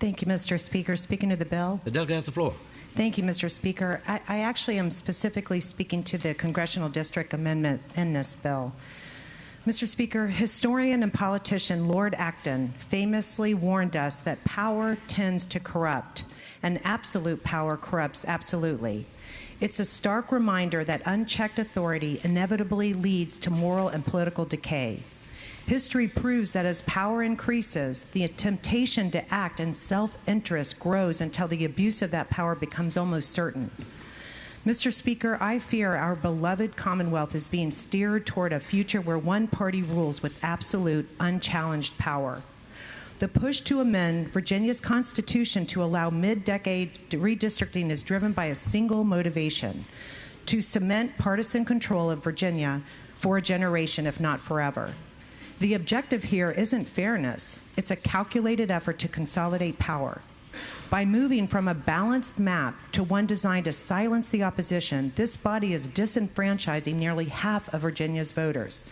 Thank you, Mr. Speaker. Speaking to the bill. The delegate has the floor. Thank you, Mr. Speaker. I actually am specifically speaking to the congressional district amendment in this bill. Mr. Speaker, historian and politician Lord Acton famously warned us that power tends to corrupt, and absolute power corrupts absolutely. It's a stark reminder that unchecked authority inevitably leads to moral and political decay. History proves that as power increases, the temptation to act in self-interest grows until the abuse of that power becomes almost certain. Mr. Speaker, I fear our beloved Commonwealth is being steered toward a future where one party rules with absolute, unchallenged power. The push to amend Virginia's Constitution to allow mid-decade redistricting is driven by a single motivation: to cement partisan control of Virginia for a generation, if not forever. The objective here isn't fairness. It's a calculated effort to consolidate power. By moving from a balanced map to one designed to silence the opposition, this body is disenfranchising nearly half of Virginia's voters.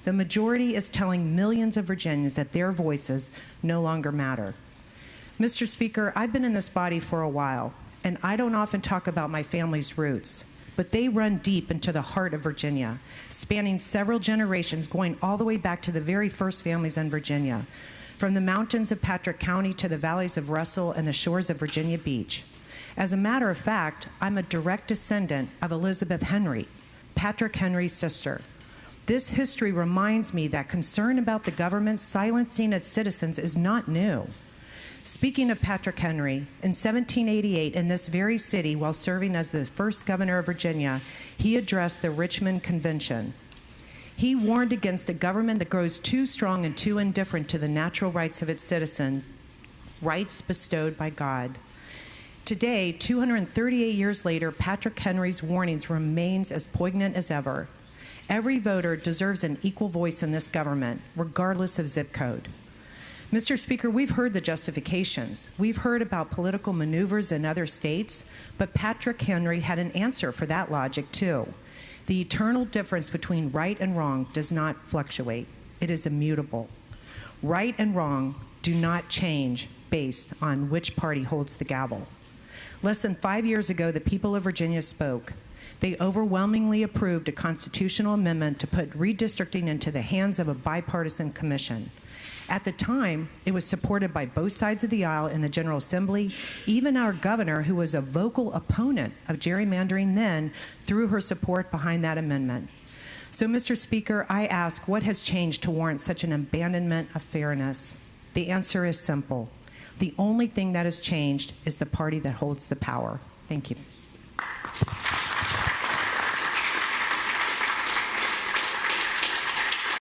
The majority is telling millions of Virginians that their voices no longer matter. Mr. Speaker, I've been in this body for a while, and I don't often talk about my family's roots, but they run deep into the heart of Virginia, spanning several generations, going all the way back to the very first families in Virginia, from the mountains of Patrick County to the valleys of Russell and the shores of Virginia Beach. As a matter of fact, I'm a direct descendant of Elizabeth Henry, Patrick Henry's sister. This history reminds me that concern about the government silencing its citizens is not new. Speaking of Patrick Henry, in 1788, in this very city, while serving as the first governor of Virginia, he addressed the Richmond Convention. He warned against a government that grows too strong and too indifferent to the natural rights of its citizens, rights bestowed by God. Today, 238 years later, Patrick Henry's warnings remains as poignant as ever. Every voter deserves an equal voice in this government, regardless of zip code. Mr. Speaker, we've heard the justifications. We've heard about political maneuvers in other states, but Patrick Henry had an answer for that logic too. The eternal difference between right and wrong does not fluctuate. It is immutable. Right and wrong do not change based on which party holds the gavel. Less than 5 years ago, the people of Virginia spoke. They overwhelmingly approved a constitutional amendment to put redistricting into the hands of a bipartisan commission. At the time, it was supported by both sides of the aisle in the General Assembly. Even our governor, who was a vocal opponent of gerrymandering then, threw her support behind that amendment. So, Mr. Speaker, I ask, what has changed to warrant such an abandonment of fairness? The answer is simple. The only thing that has changed is the party that holds the power. Thank you.